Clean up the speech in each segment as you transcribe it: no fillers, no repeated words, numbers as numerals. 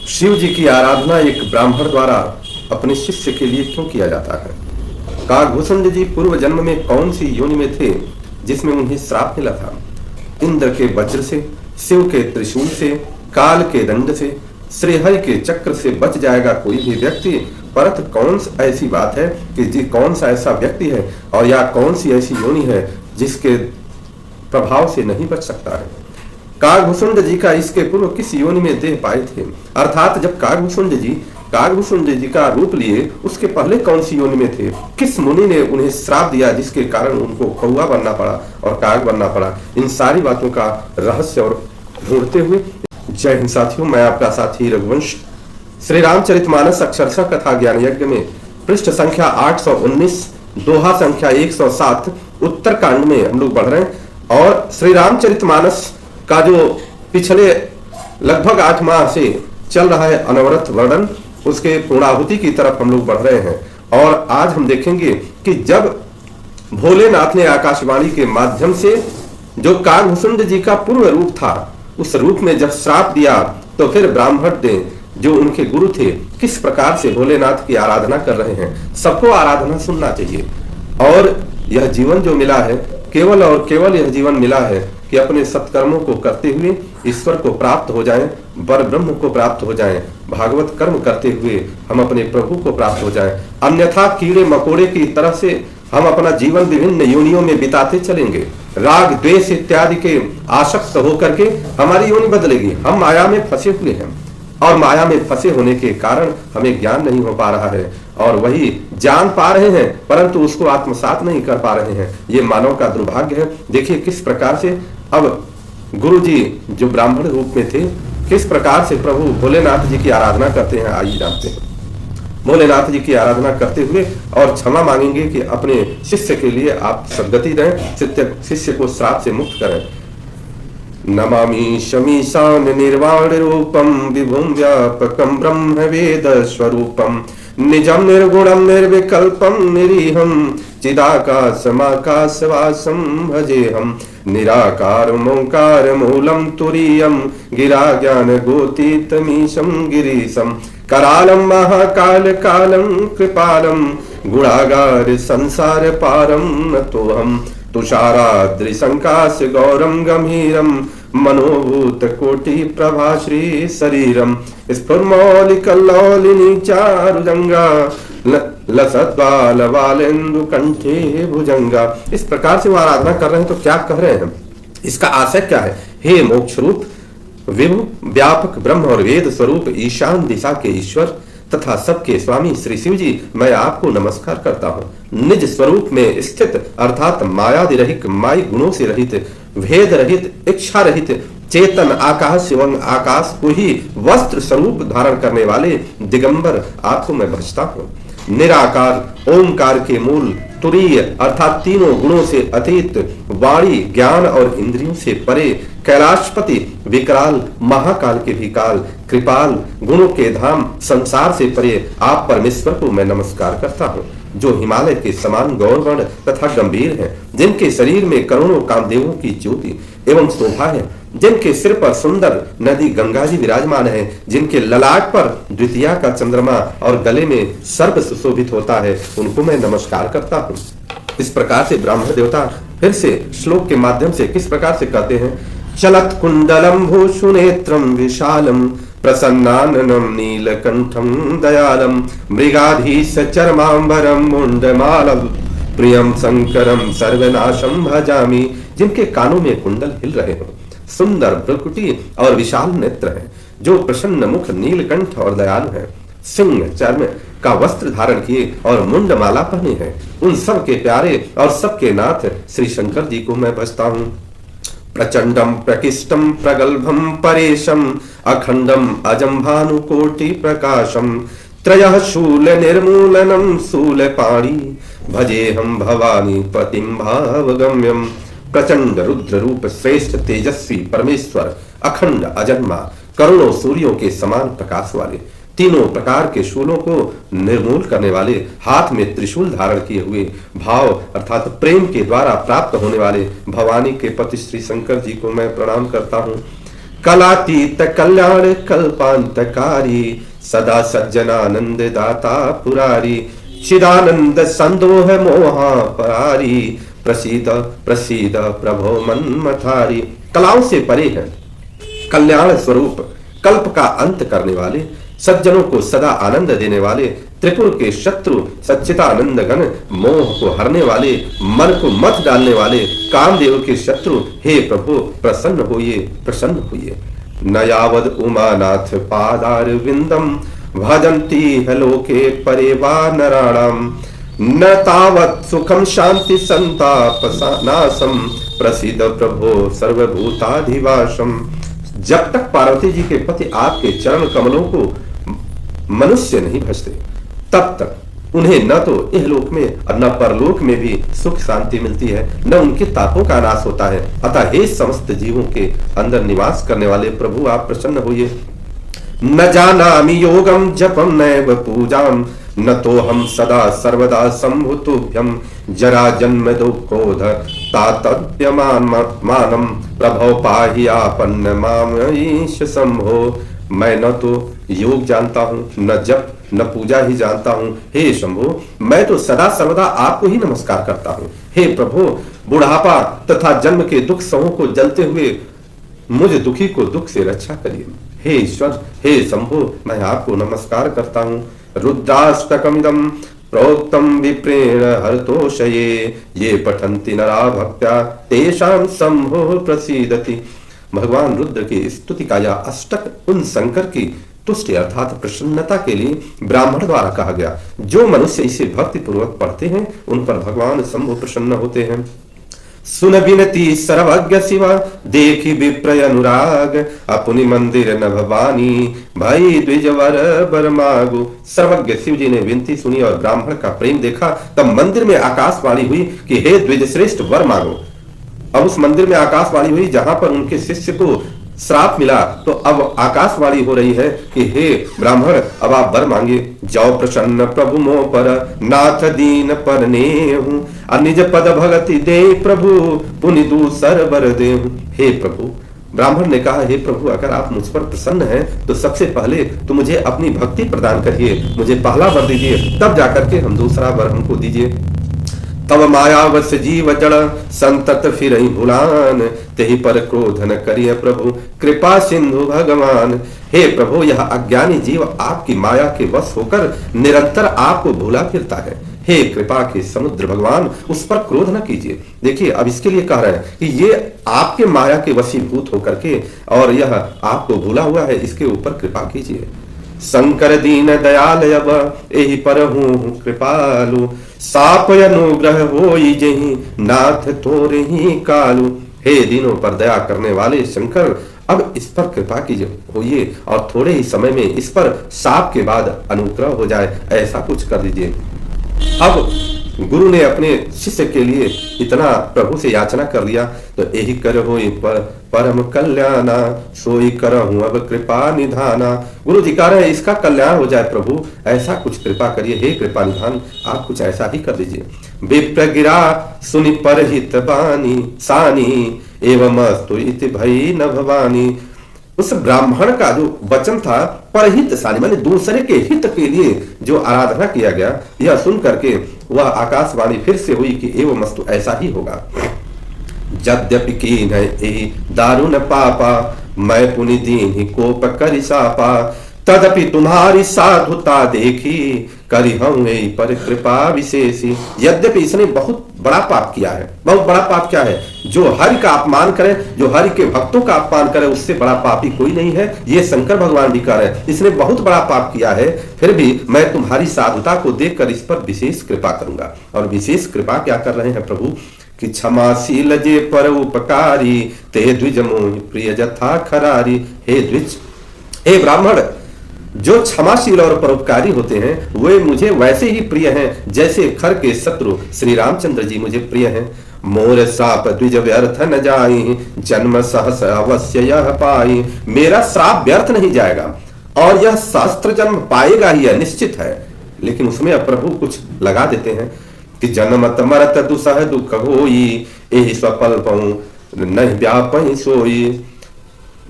शिव जी की आराधना एक ब्राह्मण द्वारा अपने शिष्य के लिए क्यों किया जाता है? काकभूषण जी पूर्व जन्म में कौन सी योनि में थे जिसमें उन्हें श्राप मिला था? इंद्र के वज्र से, शिव के त्रिशूल से, काल के दंड से, श्रीहरि के चक्र से बच जाएगा कोई भी व्यक्ति, परंतु कौन ऐसी बात है कि कौन सा ऐसा व्यक्ति है और या कौन सी ऐसी योनि है जिसके प्रभाव से नहीं बच सकता है? काकभूषण जी का इसके पूर्व किस योनि में देह पाए थे? अर्थात जब काकभूषण जी का रूप लिए उसके पहले कौन सी योनि में थे? किस मुनि ने उन्हें श्राप दिया जिसके कारण उनको कौआ बनना पड़ा और काग बनना पड़ा? इन सारी बातों का रहस्य और ढूंढते हुए जय हिंद साथियों, मैं आपका साथी रघुवंश श्री रामचरितमानस अक्षरशः कथा ज्ञान यज्ञ में पृष्ठ संख्या 819 दोहा संख्या 107 उत्तरकांड में हम लोग बढ़ रहे हैं और श्री रामचरितमानस का जो पिछले लगभग 8 माह से चल रहा है अनवरत वर्णन, उसके पूर्णाहुति की तरफ हम लोग बढ़ रहे हैं। और आज हम देखेंगे कि जब भोलेनाथ ने आकाशवाणी के माध्यम से जो काकभूषण जी का पूर्व रूप था उस रूप में जब श्राप दिया तो फिर ब्राह्मण ने जो उनके गुरु थे किस प्रकार से भोलेनाथ की आराधना कर रहे हैं। सबको आराधना सुनना चाहिए और यह जीवन जो मिला है केवल और केवल यह जीवन मिला है कि अपने सत्कर्मों को करते हुए ईश्वर को प्राप्त हो जाएं, बर ब्रह्म को प्राप्त हो जाएं, भागवत कर्म करते हुए हम अपने प्रभु को प्राप्त हो जाएं। अन्यथा कीड़े मकोड़े की तरह से हम अपना जीवन विभिन्न योनियों में बिताते चलेंगे। राग द्वेष इत्यादि के आसक्त होकर के हमारी योनि बदलेगी। हम माया में फंसे हुए हैं और माया में फंसे होने के कारण हमें ज्ञान नहीं हो पा रहा है और वही जान पा रहे हैं परंतु उसको आत्मसात नहीं कर पा रहे हैं। ये मानव का दुर्भाग्य है। देखिए किस प्रकार से अब गुरु जी जो ब्राह्मण रूप में थे किस प्रकार से प्रभु भोलेनाथ जी की आराधना करते हैं। आइए जानते हैं। भोलेनाथ जी की आराधना करते हुए और क्षमा मांगेंगे कि अपने शिष्य के लिए आप सद्गति दें, शिष्य को श्राप से मुक्त करें। नमामि शमीशान निर्वाण रूपम विभुम व्यापकम ब्रह्म वेद स्वरूपम निजम निर्गुणम निर्विकल्पम निरीहम चिदाकाशमाकाशवासम भजेहम निराकार ओंकार मूलम तुरीयम गिरा ज्ञान गोतीतमीशम गिरीशम करालम महाकाल कालम कृपालम गुणागार संसार पारम नतोहम तुषाराद्रिशंकाश गौरम गंभीरम मनोभूत कोटि प्रभा श्री शरीरम स्फुरमौलिकल्लौलिनी चारुजंगा लसद्बाल वालेन्दु कंठे भुजंगा। इस प्रकार से वो आराधना कर रहे हैं तो क्या कह रहे हैं? इसका आशय क्या है? हे मोक्ष रूप विभु व्यापक ब्रह्म और वेद स्वरूप ईशान दिशा के ईश्वर तथा सबके स्वामी श्री शिव जी, मैं आपको नमस्कार करता हूँ। निज स्वरूप में स्थित अर्थात मायादि रहित, माई गुणों से रहित, भेद रहित, इच्छा रहित चेतन आकाश एवं आकाश को ही वस्त्र स्वरूप धारण करने वाले दिगंबर आपको मैं भजता हूँ। निराकार ओंकार के मूल तुरीय अर्थात तीनों गुणों से अतीत, वाणी ज्ञान और इंद्रियों से परे, कैलाशपति विकराल महाकाल के भी काल, कृपाल गुणों के धाम, संसार से परे आप परमेश्वर को मैं नमस्कार करता हूँ जो हिमालय के समान गौरवर्ण तथा गंभीर हैं, जिनके शरीर में करोड़ों कामदेवों की ज्योति एवं शोभा है, जिनके सिर पर सुंदर नदी गंगा जी विराजमान है, जिनके ललाट पर द्वितीया का चंद्रमा और गले में सर्प सुशोभित होता है, उनको मैं नमस्कार करता हूँ। इस प्रकार से ब्राह्मण देवता फिर से श्लोक के माध्यम से किस प्रकार से कहते हैं? चलत कुंडलम भूषुनेत्रम विशालम प्रसन्नाननम नीलकंठम दयालम मृगाधीश चरमांबरम मुंडमालम प्रियम शंकरम सर्वनाशम भजामि। जिनके कानों में कुंडल हिल रहे हो, सुंदर भ्रुकुटी और विशाल नेत्र है, जो प्रसन्न मुख नीलकंठ और दयालु है, सिंह चर्म का वस्त्र धारण किए और मुंडमाला पहने हैं, उन सब के प्यारे और सबके नाथ श्री शंकर जी को मैं भजता हूँ। प्रचंडम प्रकिष्टम प्रगल्भम परेशम अखंडम अजम भानुकोटि प्रकाशम त्रयः शूल निर्मूलनम शूल पाणी भजेहम भवानी पतिम भावगम्यम। प्रचंड रुद्र रूप श्रेष्ठ तेजस्वी परमेश्वर अखंड अजन्मा करोड़ों सूर्यों के समान प्रकाश वाले, तीनों प्रकार के शूलों को निर्मूल करने वाले, हाथ में त्रिशूल धारण किए हुए, भाव अर्थात प्रेम के द्वारा प्राप्त होने वाले भवानी के पति श्री शंकर जी को मैं प्रणाम करता हूँ। कलातीत कल्याण कल्पांतकारी, सदा सज्जनानंद दाता पुरारी, चिदानंद संदोह मोहा परारी, प्रसीद प्रसीद प्रभो मन्मथारी। कलाओं से परे है, कल्याण स्वरूप, कल्प का अंत करने वाले, सज्जनों को सदा आनंद देने वाले, त्रिपुर के शत्रु सच्चिदानंद घन, मोह को हरने वाले, मन को मत डालने वाले, कामदेव के शत्रु, हे प्रभु प्रसन्न होइए, प्रसन्न होइए। न यावद उमानाथ पादार विंदम, भजन्ति है लोके परेवा नराणाम, न तावत् सुखम शांति संताप नाशम, प्रसिद्ध प्रभो सर्वभूताधिवासम। जब तक पार्वती जी के पति आपके चरण कमलों को मनुष्य नहीं भजते, तब तक उन्हें न तो इहलोक में और न परलोक में भी सुख शांति मिलती है, न उनके तापों का नाश होता है। अतः हे समस्त जीवों के अंदर निवास करने वाले प्रभु, आप प्रसन्न होइए। न जानामि योगम जपम नैव पूजाम, न तो हम सदा सर्वदा संभुतुभ्यम, जरा जन्म दुखोध तातव्यमान मानम, प्रभो पाहि आपन्न माम ईश संभो। मैं न तो योग जानता हूँ, न जप न पूजा ही जानता हूँ, हे शंभो मैं तो सदा सर्वदा आपको ही नमस्कार करता हूँ। हे प्रभु, बुढ़ापा तथा जन्म के दुख समूह को जलते हुए मुझ दुखी को दुख से रक्षा करिए। हे ईश्वर, हे शंभो, मैं आपको नमस्कार करता हूँ। रुद्राष्टकमिदं प्रोक्तम विप्रेण हरतोषये, ये पठन्ति नरा भक्त्या तेषां शंभो प्रसीदति। भगवान रुद्र की स्तुति का यह अष्टक उन शंकर की तुष्टि अर्थात प्रसन्नता के लिए ब्राह्मण द्वारा कहा गया। जो मनुष्य इसे भक्ति पूर्वक पढ़ते हैं उन पर भगवान शंभु प्रसन्न होते हैं। सुन विनती सर्वज्ञ शिवा, देखी विप्रय अनुराग, अपनी मंदिर न भवानी, भाई द्विजवर बर मागो। सर्वज्ञ शिव जी ने विनती सुनी और ब्राह्मण का प्रेम देखा, तब मंदिर में आकाशवाणी हुई कि हे द्विज श्रेष्ठ वर मांगो। अब उस मंदिर में आकाशवाणी हुई जहां पर उनके शिष्य को श्राप मिला, तो अब आकाशवाणी हो रही है कि हे ब्राह्मण, अब आप वर मांगे। जाओ प्रसन्न प्रभु मोह पर, नाथ दीन पर नेहु, निज पद भगति दे प्रभु, पुनि दूसर वर देहु। हे प्रभु, ब्राह्मण ने कहा, हे प्रभु, अगर आप मुझ पर प्रसन्न हैं तो सबसे पहले तो मुझे अपनी भक्ति प्रदान करिए, मुझे पहला वर दीजिए, तब जाकर के हम दूसरा वर हमको दीजिए। तब मायावश जीव जड़ संतत फिर भुलान, तेहि पर क्रोध न करिय प्रभु, कृपा सिंधु भगवान। हे प्रभु, यह अज्ञानी जीव आपकी माया के वश होकर निरंतर आपको भूला फिरता है। हे कृपा के समुद्र भगवान, उस पर क्रोध न कीजिए। देखिए, अब इसके लिए कह रहे हैं कि ये आपके माया के वशीभूत होकर के और यह आपको भूला हुआ है, इसके ऊपर कृपा कीजिए। शंकर दीन दयाल अब एहि पर हूँ कृपालु, साप अनुग्रह होई जहि नाथ तोरे ही कालू। हे दीनों पर दया करने वाले शंकर, अब इस पर कृपा कीजिए होइए और थोड़े ही समय में इस पर साप के बाद अनुग्रह हो जाए, ऐसा कुछ कर दीजिए। अब गुरु ने अपने शिष्य के लिए इतना प्रभु से याचना कर लिया, तो यही कर होई परम कल्याणा, सोई करहूं अब कृपा निधाना। गुरु जी कह रहे हैं इसका कल्याण हो जाए प्रभु, ऐसा कुछ कृपा करिए। हे कृपा निधान, आप कुछ ऐसा ही कर दीजिए। विप्र गिरा सुनि परहित बानी, सानी एवं स्तुति भई न भवानी। उस ब्राह्मण का जो वचन था परहित सानी, माने दूसरे के हित के लिए जो आराधना किया गया, यह सुन करके वह आकाशवाणी फिर से हुई कि एवं मस्तु ऐसा ही होगा। यद्यपि कीन एहि दारुण पापा, मैं पुनि दीन्हि कोप करि सापा, तदपि तुम्हारी साधुता देखी, करि हूं एहि पर कृपा विशेषी। यद्यपि इसने बहुत बड़ा पाप किया है। बहुत बड़ा पाप क्या है? जो हरि का अपमान करे, जो हरि के भक्तों का अपमान करे, उससे बड़ा पापी कोई नहीं है। ये शंकर भगवान भी कह रहे हैं, इसने बहुत बड़ा पाप किया है, फिर भी मैं तुम्हारी साधुता को देखकर इस पर विशेष कृपा करूंगा। और विशेष कृपा क्या कर रहे हैं प्रभु कि क्षमाशील जे पर उपकारी, ते द्विज मोहि प्रिय जथा खरारी। हे द्विज, हे ब्राह्मण, जो क्षमाशील और परोपकारी होते हैं वे मुझे वैसे ही प्रिय हैं जैसे खर के शत्रु श्री रामचंद्र जी मुझे प्रिय हैं। मोर श्राप द्विज व्यर्थ न जाई, जन्म सहस अवश्य यह पाई। मेरा श्राप व्यर्थ नहीं जाएगा और यह सहस्त्र जन्म पाएगा ही है, निश्चित है। लेकिन उसमें अब प्रभु कुछ लगा देते हैं कि जन्मत मरत दुसह दुख होई, एहि स्वपल्पं नहीं व्यापहि सोई।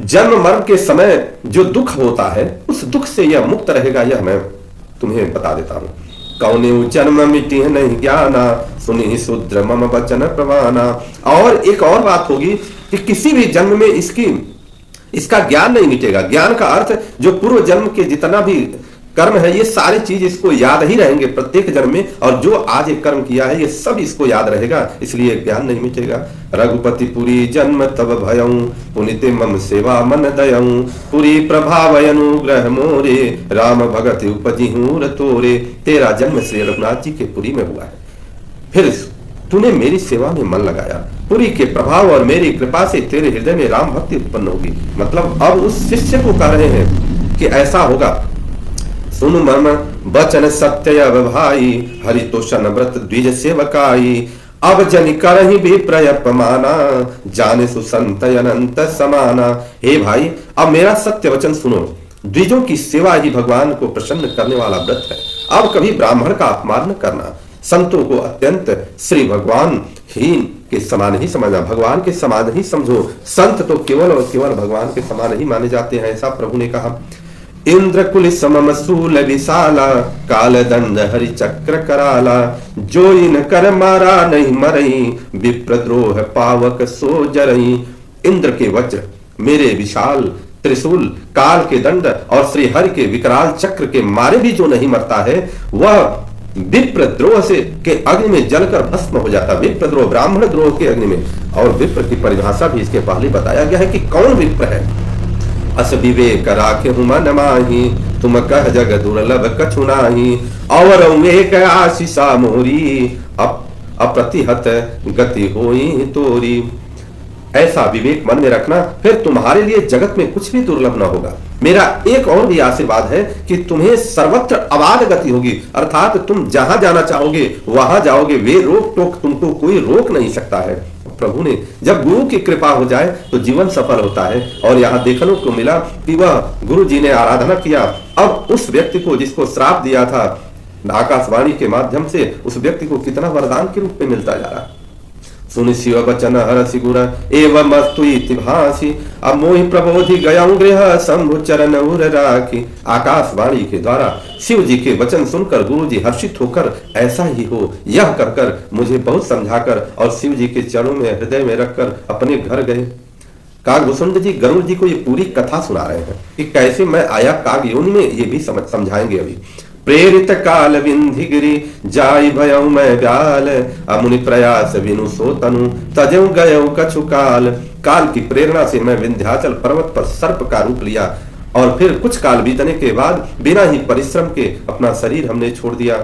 जन्म मरण के समय जो दुख होता है उस दुख से यह मुक्त रहेगा, यह मैं तुम्हें बता देता हूं। कौने जन्म मिट्टी है नहीं ज्ञाना, सुनी शूद्र मम वचन प्रवाना। और एक और बात होगी कि किसी भी जन्म में इसका ज्ञान नहीं मिटेगा। ज्ञान का अर्थ जो पूर्व जन्म के जितना भी कर्म है ये सारी चीज इसको याद ही रहेंगे प्रत्येक जन्म में, और जो आज एक कर्म किया है ये सब इसको याद रहेगा, इसलिए ज्ञान नहीं मिटेगा। रघुपति पुरी जन्म तब भयऊ, पुनित मम सेवा मन दयऊ, पुरी प्रभाव अनुग्रह मोरे, राम भगत उपजी हूँ तोरे। तेरा जन्म श्री रघुनाथ जी के पुरी में हुआ है, फिर तूने मेरी सेवा में मन लगाया, पुरी के प्रभाव और मेरी कृपा से तेरे हृदय में राम भक्ति उत्पन्न होगी। मतलब अब उस शिष्य को कह रहे हैं कि ऐसा होगा। सुन मम बचन सत्य अब भाई, हरितोषण व्रत द्विज सेवकाई, अब जन करहि भी प्रयपमाना, जाने सुसंत अनंत समाना। हे भाई, अब मेरा सत्य वचन सुनो। द्विजों की सेवा ही भगवान को प्रसन्न करने वाला व्रत है। अब कभी ब्राह्मण का अपमान न करना, संतों को अत्यंत श्री भगवान हीन के समान ही समझना, भगवान के समान ही समझो। संत तो केवल और केवल भगवान के समान ही माने जाते हैं, ऐसा प्रभु ने कहा। इंद्र कुल समम सूल विशाला, काल दंड हरि चक्र कराला, जो इन कर मारा नहीं मरई, विप्रद्रोह पावक सो जरई। इंद्र के वज्र, मेरे विशाल त्रिशूल, काल के दंड और श्री हरि के विकराल चक्र के मारे भी जो नहीं मरता है वह विप्रद्रोह से के अग्नि में जलकर भस्म हो जाता। विप्रद्रोह ब्राह्मण द्रोह के अग्नि में। और विप्र की परिभाषा भी इसके पहले बताया गया है कि कौन विप्र है। अस विवेक राखे मन माही, तुम कह जग दुर्लभ कछु नाही, और एक आशीषा मोरी, अप्रतिहत गति होई तोरी। ऐसा विवेक मन में रखना, फिर तुम्हारे लिए जगत में कुछ भी दुर्लभ न होगा। मेरा एक और भी आशीर्वाद है कि तुम्हें सर्वत्र अबाध गति होगी, अर्थात तुम जहां जाना चाहोगे वहां जाओगे, वे रोक टोक तुमको कोई रोक नहीं सकता है। प्रभु ने जब गुरु की कृपा हो जाए तो जीवन सफल होता है। और यहाँ देखने को मिला कि वह गुरु जी ने आराधना किया। अब उस व्यक्ति को जिसको श्राप दिया था आकाशवाणी के माध्यम से, उस व्यक्ति को कितना वरदान के रूप में मिलता जा रहा। सुनि शिव बचन हरसि गुण एवं मस्तुति भासी, अब मोहि प्रबोधि गयाऊं गृह शंभु चरण उर राखी। आकाशवाणी के द्वारा शिव जी के वचन सुनकर गुरु जी हर्षित होकर ऐसा ही हो यह कहकर मुझे बहुत समझाकर और शिव जी के चरणों में हृदय में रखकर अपने घर गए। कागभूषण जी गरुड़ जी को ये पूरी कथा सुना रहे हैं कि कैसे मैं आया काग योनि में, ये भी समझाएंगे अभी। प्रेरित काल विंधि गिरी, जाई भयऊ मैं व्याल, अमुनि प्रयास विनु सो तनु, तजऊ गयऊ कछु काल। काल की प्रेरणा से मैं विंध्याचल पर्वत पर सर्प का रूप लिया, और फिर कुछ काल बीतने के बाद बिना ही परिश्रम के अपना शरीर हमने छोड़ दिया।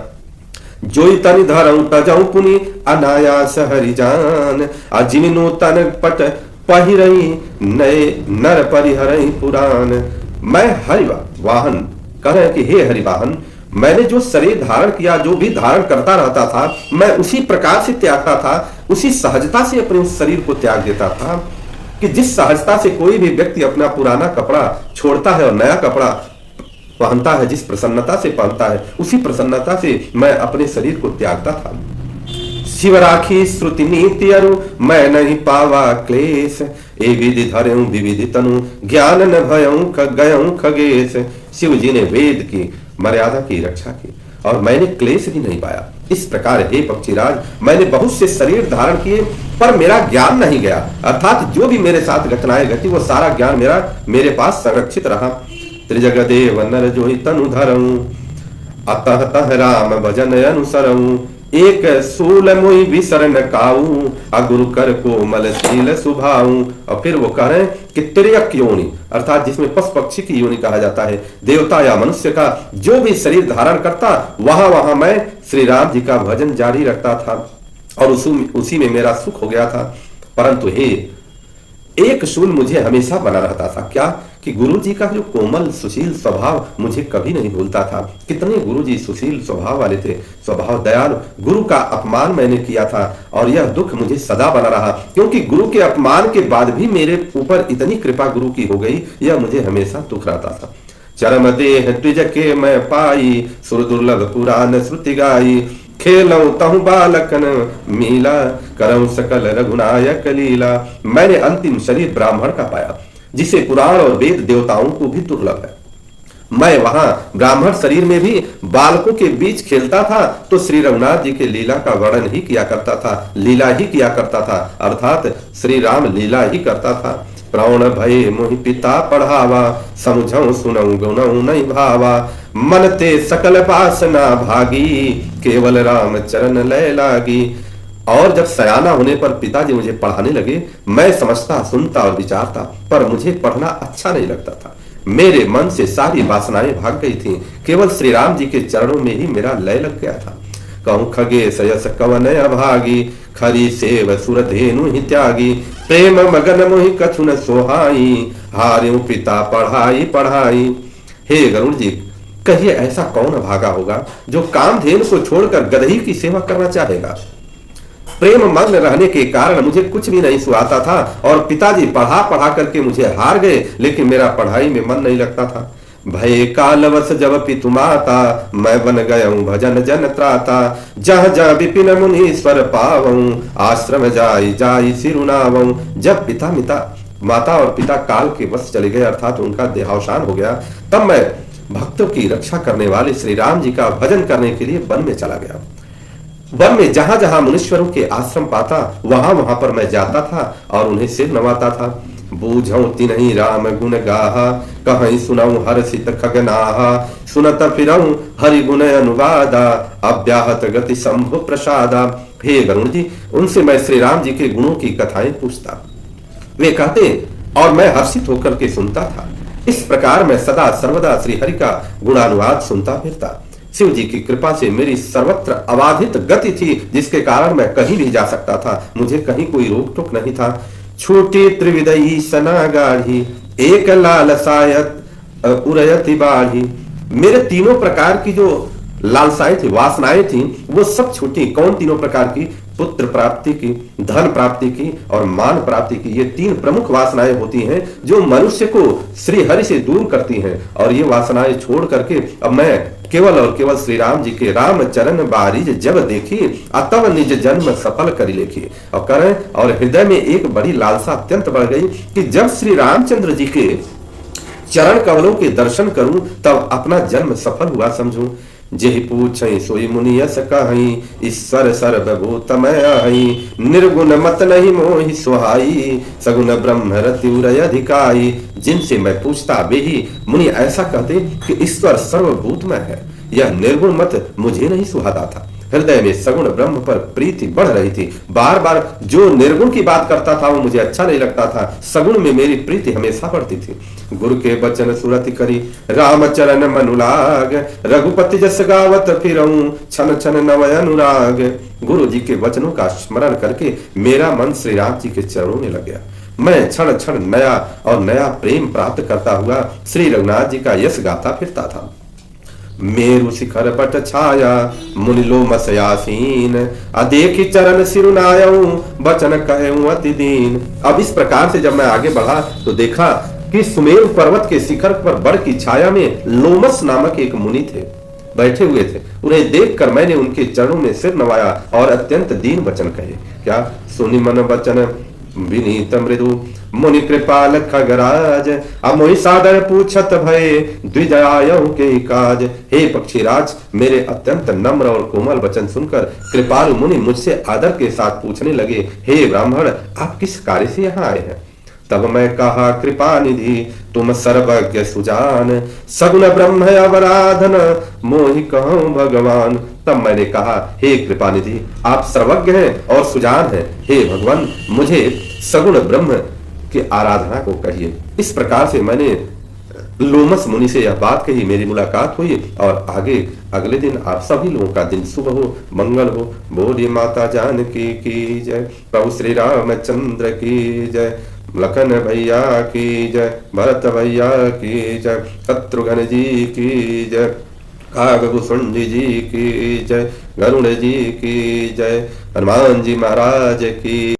जोई तनि धरऊ तजऊ पुनि, अनायास हरि जान, अजिमिनु तन पट पहिरई, नए नर परिहरई पुराण। मैं हरिवा वाहन कह रहे कि हे हरिवाहन, मैंने जो शरीर धारण किया, जो भी धारण करता रहता था, मैं उसी प्रकार से त्यागता था, उसी सहजता से अपने उस शरीर को त्याग देता था कि जिस सहजता से कोई भी व्यक्ति अपना पुराना कपड़ा छोड़ता है और नया कपड़ा पहनता है, जिस प्रसन्नता से पहनता है, उसी प्रसन्नता से मैं अपने शरीर को त्यागता था। शिव राखी श्रुति नीति अरु, मैं नहीं पावा क्लेश, ए विधि धरऊं विविधि तनु, ज्ञान न भयऊं गयऊं खगेश। शिव जी ने वेद की मर्यादा की रक्षा की और मैंने क्लेश भी नहीं पाया। इस प्रकार हे पक्षीराज, मैंने बहुत से शरीर धारण किए पर मेरा ज्ञान नहीं गया, अर्थात जो भी मेरे साथ घटनाएं घटी वो सारा ज्ञान मेरे पास संरक्षित रहा। त्रिजगदेव नर जोहि तनु धरऊं, अतः तह राम भजन अनुसरऊं, एक सूल मोहि विसरण काऊ, अगुरु कर कोमल शील सुभाऊं। और फिर वो कह रहे हैं कि तिर्यक योनि, अर्थात जिसमें पशु पक्षी की योनि कहा जाता है, देवता या मनुष्य का जो भी शरीर धारण करता वहां वहां मैं श्री राम जी का भजन जारी रखता था और उसी में मेरा सुख हो गया था। परंतु हे एक शूल मुझे हमेशा बना रहता था। क्या कि गुरु जी का जो कोमल सुशील स्वभाव मुझे कभी नहीं भूलता था। कितने गुरु जी सुशील स्वभाव वाले थे, स्वभाव दयालु। गुरु का अपमान मैंने किया था और यह दुख मुझे सदा बना रहा, क्योंकि गुरु के अपमान के बाद भी मेरे ऊपर इतनी कृपा गुरु की हो गई, यह मुझे हमेशा दुख रहता था। चरम देह द्विज के मैं पाई, सुर दुर्लभ पुराण श्रुति गाई, खेलऊं तहु बालकन मीला, करऊं सकल रघुनायक लीला। मैंने अंतिम शरीर ब्राह्मण का पाया, जिसे पुराण और वेद देवताओं को भी दुर्लभ है। मैं वहां ब्राह्मण शरीर में भी बालकों के बीच खेलता था तो श्री रघुनाथ जी के लीला का वर्णन ही किया करता था, लीला ही किया करता था, अर्थात श्री राम लीला ही करता था। प्राण भय मोहि पिता पढ़ावा, समझऊ सुनऊ गुणऊ नहीं भावा, मन ते सकल वासना भागी, केवल राम चरण लय लागी। और जब सयाना होने पर पिताजी मुझे पढ़ाने लगे, मैं समझता, सुनता और विचारता, पर मुझे पढ़ना अच्छा नहीं लगता था। मेरे मन से सारी वासनाएं भाग गई थीं, केवल श्री राम जी के चरणों में ही मेरा लय लग गया था। कहूं खगे सयस कवन अभागी, खरी सेव सुर धेनु ही त्यागी, प्रेम मगन मोहि कछु न सोहाई, हार्यों पिता पढ़ाई पढ़ाई। हे गरुड़ जी, कहिए ऐसा कौन अभागा होगा जो कामधेनु को छोड़कर गदही की सेवा करना चाहेगा। प्रेम मग्न रहने के कारण मुझे कुछ भी नहीं सुहाता था और पिताजी पढ़ा पढ़ा करके मुझे हार गए, लेकिन मेरा पढ़ाई में मन नहीं लगता था। भय कालवश जब पितु माता, मैं बन गयऊं भजन जन त्राता, जह जह विपिन मुनीश्वर पावऊं, आश्रम जाई जाई सिरुनावऊं। जब माता और पिता काल के वश चले गए, अर्थात उनका देहावसान हो गया, तब मैं भक्तों की रक्षा करने वाले श्री राम जी का भजन करने के लिए वन में चला गया। वन में जहां जहां मुनीश्वरों के आश्रम पाता, वहां वहां पर मैं जाता था और उन्हें सिर नवाता था। बूझऊ तिन्हि राम गुण गाहा, कहीं सुनऊ हर्षित खगनाहा, सुनत फिरऊ हरि गुण अनुवादा, अव्याहत गति शंभु प्रसादा। हे गरुड़ जी, उनसे मैं श्री राम जी के गुणों की कथाएं पूछता, वे कहते और मैं हर्षित होकर के सुनता था। इस प्रकार मैं सदा सर्वदा श्री हरि का गुणानुवाद सुनता फिरता। शिव जी की कृपा से मेरी सर्वत्र अबाधित गति थी, जिसके कारण मैं कहीं भी जा सकता था, मुझे कहीं कोई रोक टोक नहीं था। छूटी त्रिविदयी सना गाढ़ी, एक लालसायत उरयति बाढ़ी। मेरे तीनों प्रकार की जो लालसाएं थी, वासनाएं थी, वो सब छूटी। कौन तीनों प्रकार की? पुत्र प्राप्ति की, धन प्राप्ति की और मान प्राप्ति की। ये तीन प्रमुख वासनाएं होती हैं जो मनुष्य को श्री हरि से दूर करती हैं। और ये वासनाएं छोड़ करके अब मैं केवल और केवल श्री राम जी के राम चरण बारिज जब देखी, अतव निज जन्म सफल करी लेखी। और करें, और हृदय में एक बड़ी लालसा अत्यंत बढ़ गई कि जब श्री रामचंद्र जी के चरण कमलों के दर्शन करूं तब अपना जन्म सफल हुआ समझूं। जेहि पूछई सोई मुनि यस कहई, ईश्वर सर्वभूतमय हई, निर्गुण मत नहीं मोहि सुहाई, सगुण ब्रह्म रति उरय अधिकाई। जिनसे मैं पूछता वे ही मुनि ऐसा कहते कि ईश्वर सर्वभूतमय है, यह निर्गुण मत मुझे नहीं सुहाता था। हृदय में सगुण ब्रह्म पर प्रीति बढ़ रही थी। बार बार जो निर्गुण की बात करता था वो मुझे अच्छा नहीं लगता था, सगुण में मेरी प्रीति हमेशा बढ़ती थी। गुरु के बचन सुरति करी, राम चरण मनुलाग, रघुपति जस गावत फिरऊं, छन छन नवय अनुराग। गुरु जी के वचनों का स्मरण करके मेरा मन श्री राम जी के चरणों में लग गया। मैं क्षण क्षण नया और नया प्रेम प्राप्त करता हुआ श्री रघुनाथ जी का यश गाता फिरता था। मेरु शिखर बट छाया, मुनि लोमसयासीन, अदेखी चरण सिरुनायऊं, बचन कहऊं अति दीन। अब इस प्रकार से जब मैं आगे बढ़ा तो देखा कि सुमेरु पर्वत के शिखर पर बड़ की छाया में लोमस नामक एक मुनि थे, बैठे हुए थे। उन्हें देखकर मैंने उनके चरणों में सिर नवाया और अत्यंत दीन वचन कहे। क्या? सुनि मन वचन विनीत मृदु, मुनि कृपाल खगराज, अमोहि सादर पूछत भय, द्विजयायऊ के काज। हे पक्षीराज, मेरे अत्यंत नम्र और कोमल वचन सुनकर कृपालु मुनि मुझसे आदर के साथ पूछने लगे, हे ब्राह्मण, आप किस कार्य से यहाँ आए हैं? तब मैं कहा, कृपा निधि तुम सर्वज्ञ सुजान, सगुण ब्रह्म अवराधन, मोहि कहूं भगवान। तब मैंने कहा, हे कृपा निधि, आप सर्वज्ञ हैं और सुजान हैं। हे भगवान, मुझे सगुण ब्रह्म की आराधना को कहिए। इस प्रकार से मैंने लोमस मुनि से यह बात कही, मेरी मुलाकात हुई और आगे अगले दिन आप सभी लोगों का दिन शुभ हो, मंगल हो। बोलिए माता जानकी की जय, प्रभु श्री रामचंद्र की जय, लखन भैया की जय, भरत भैया की जय, शत्रुघ्न जी की जय, कागभूषण जी की जय, गरुड़ जी की जय, हनुमान जी महाराज की